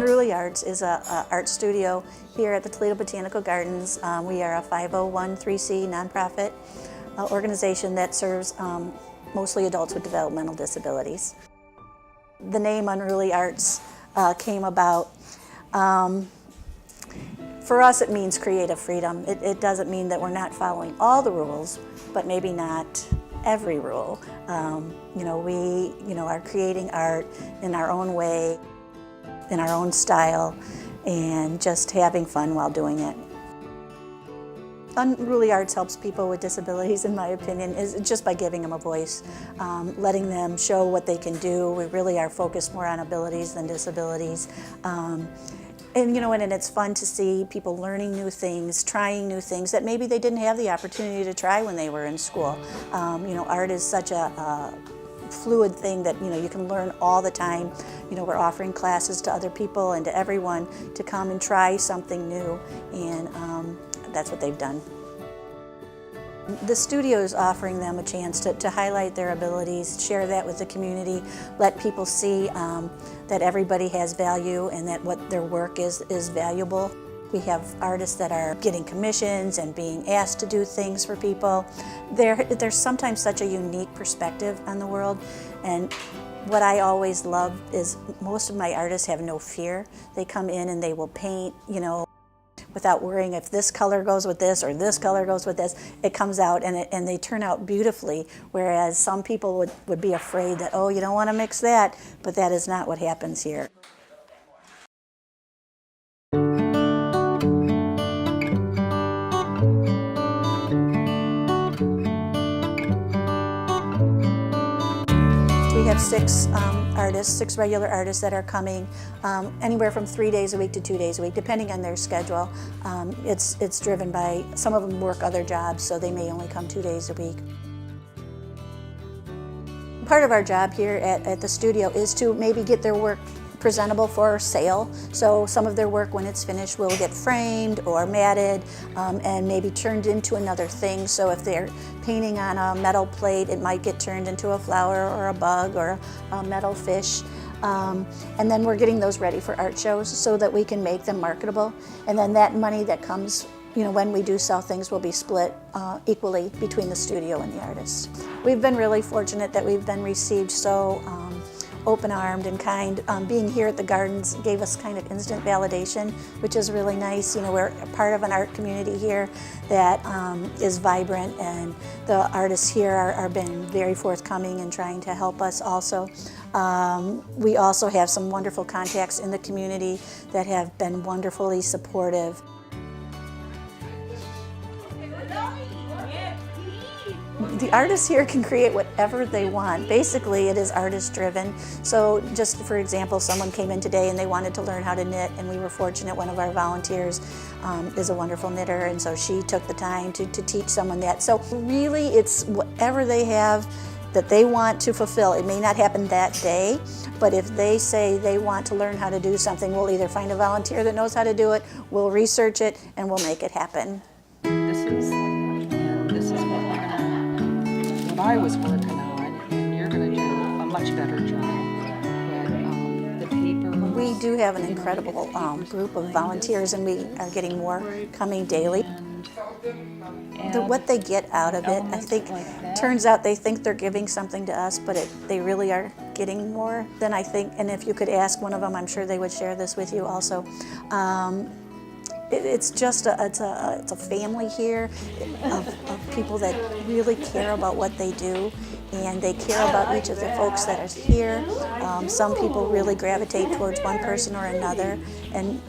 Unruly Arts is a art studio here at the Toledo Botanical Gardens. We are a 501(c) nonprofit organization that serves mostly adults with developmental disabilities. The name Unruly Arts came about. For us, it means creative freedom. It doesn't mean that we're not following all the rules, but maybe not every rule. We are creating art in our own way, in our own style, and just having fun while doing it. Unruly Arts helps people with disabilities, in my opinion, is just by giving them a voice, letting them show what they can do. We really are focused more on abilities than disabilities. And it's fun to see people learning new things, trying new things that maybe they didn't have the opportunity to try when they were in school. Art is such a fluid thing that you can learn all the time. We're offering classes to other people and to everyone to come and try something new, and that's what they've done. The studio is offering them a chance to highlight their abilities, share that with the community, let people see that everybody has value and that what their work is valuable. We have artists that are getting commissions and being asked to do things for people. There's sometimes such a unique perspective on the world, and what I always love is most of my artists have no fear. They come in and they will paint, without worrying if this color goes with this or this color goes with this. It comes out and they turn out beautifully, whereas some people would be afraid that, oh, you don't want to mix that, but that is not what happens here. We have six regular artists that are coming anywhere from 3 days a week to 2 days a week, depending on their schedule. It's driven by, some of them work other jobs, so they may only come 2 days a week. Part of our job here at the studio is to maybe get their work presentable for sale. So some of their work, when it's finished, will get framed or matted and maybe turned into another thing. So if they're painting on a metal plate, it might get turned into a flower or a bug or a metal fish. And then we're getting those ready for art shows so that we can make them marketable. And then that money that comes, when we do sell things, will be split equally between the studio and the artists. We've been really fortunate that we've been received so open-armed and kind. Being here at the Gardens gave us kind of instant validation, which is really nice. We're a part of an art community here that is vibrant, and the artists here are been very forthcoming and trying to help us also. We also have some wonderful contacts in the community that have been wonderfully supportive. The artists here can create whatever they want. Basically, it is artist driven. So just for example, someone came in today and they wanted to learn how to knit, and we were fortunate one of our volunteers is a wonderful knitter, and so she took the time to teach someone that. So really, it's whatever they have that they want to fulfill. It may not happen that day, but if they say they want to learn how to do something, we'll either find a volunteer that knows how to do it, we'll research it, and we'll make it happen. This is what I was working on, and you're going to do a much better job. But the paper. We do have an incredible group of volunteers, and we are getting more coming daily. What they get out of it, I think, turns out they think they're giving something to us, but they really are getting more than I think. And if you could ask one of them, I'm sure they would share this with you also. It's just it's a family here of people that really care about what they do, and they care about each of the folks that are here. Some people really gravitate towards one person or another, and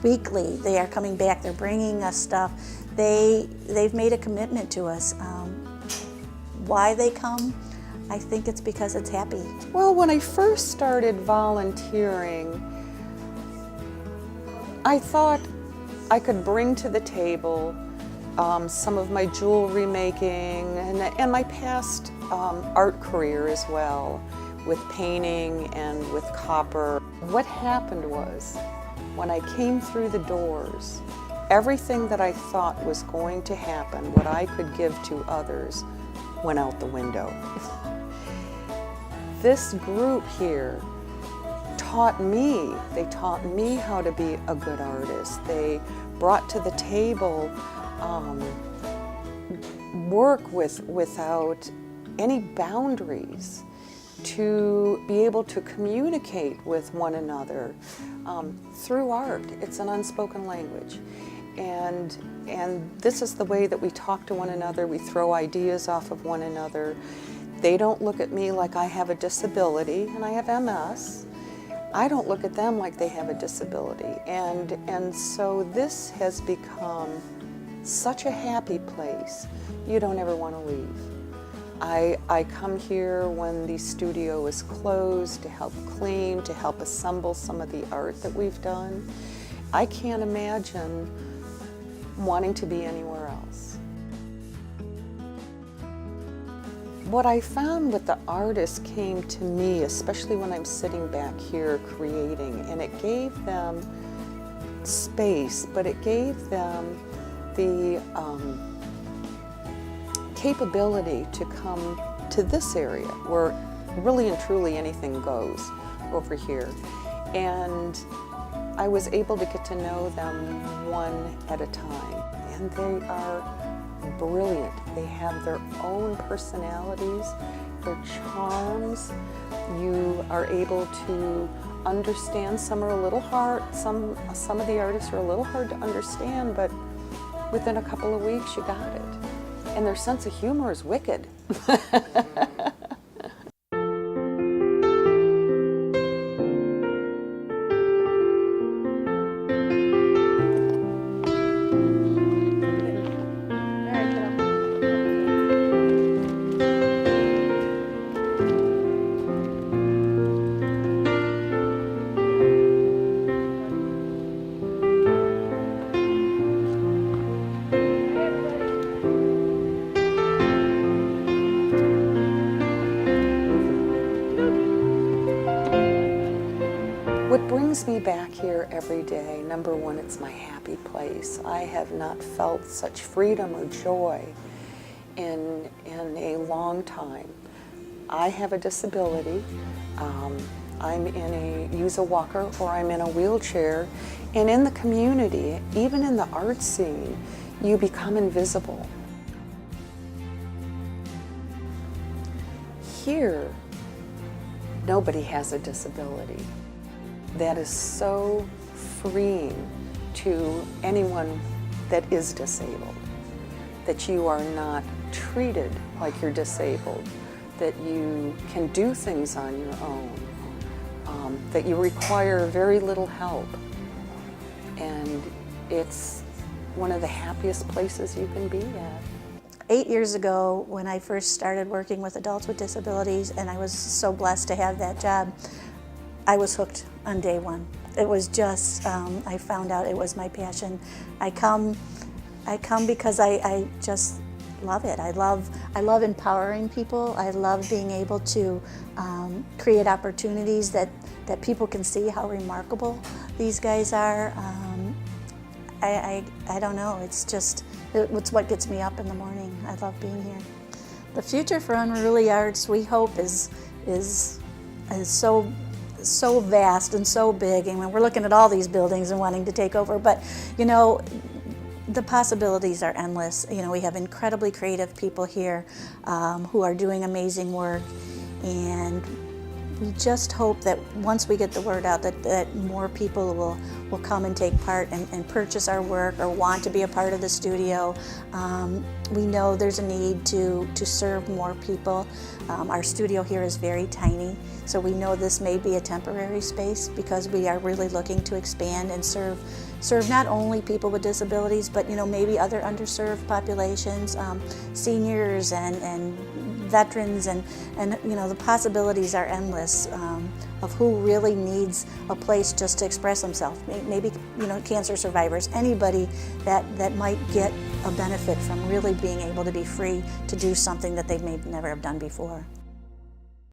weekly they are coming back. They're bringing us stuff. They've made a commitment to us. Why they come? I think it's because it's happy. Well, when I first started volunteering, I thought I could bring to the table some of my jewelry making and my past art career as well, with painting and with copper. What happened was, when I came through the doors, everything that I thought was going to happen, what I could give to others, went out the window. This group here taught me. They taught me how to be a good artist. They brought to the table work without any boundaries, to be able to communicate with one another through art. It's an unspoken language. And this is the way that we talk to one another. We throw ideas off of one another. They don't look at me like I have a disability, and I have MS. I don't look at them like they have a disability. And so this has become such a happy place. You don't ever want to leave. I come here when the studio is closed to help clean, to help assemble some of the art that we've done. I can't imagine wanting to be anywhere else. What I found with the artists came to me, especially when I'm sitting back here creating, and it gave them space, but it gave them the capability to come to this area where really and truly anything goes over here. And I was able to get to know them one at a time. And they are brilliant. They have their own personalities, their charms. You are able to understand. Some are a little hard, some of the artists are a little hard to understand, but within a couple of weeks you got it. And their sense of humor is wicked. What brings me back here every day, number one, it's my happy place. I have not felt such freedom or joy in a long time. I have a disability. Use a walker, or I'm in a wheelchair. And in the community, even in the art scene, you become invisible. Here, nobody has a disability. That is so freeing to anyone that is disabled, that you are not treated like you're disabled, that you can do things on your own, that you require very little help. And it's one of the happiest places you can be at. 8 years ago, when I first started working with adults with disabilities, and I was so blessed to have that job, I was hooked on day one. It was just, I found out it was my passion. I come because I just love it. I love empowering people. I love being able to create opportunities that people can see how remarkable these guys are. I don't know, it's what gets me up in the morning. I love being here. The future for Unruly Arts, we hope, is so vast and so big. And when we're looking at all these buildings and wanting to take over, but you know, the possibilities are endless. You know, we have incredibly creative people here who are doing amazing work, and we just hope that once we get the word out that more people will come and take part and purchase our work or want to be a part of the studio. We know there's a need to serve more people. Our studio here is very tiny, so we know this may be a temporary space because we are really looking to expand and serve not only people with disabilities, but you know, maybe other underserved populations, seniors and veterans, and you know, the possibilities are endless of who really needs a place just to express themselves. Maybe, you know, cancer survivors, anybody that might get a benefit from really being able to be free to do something that they may never have done before.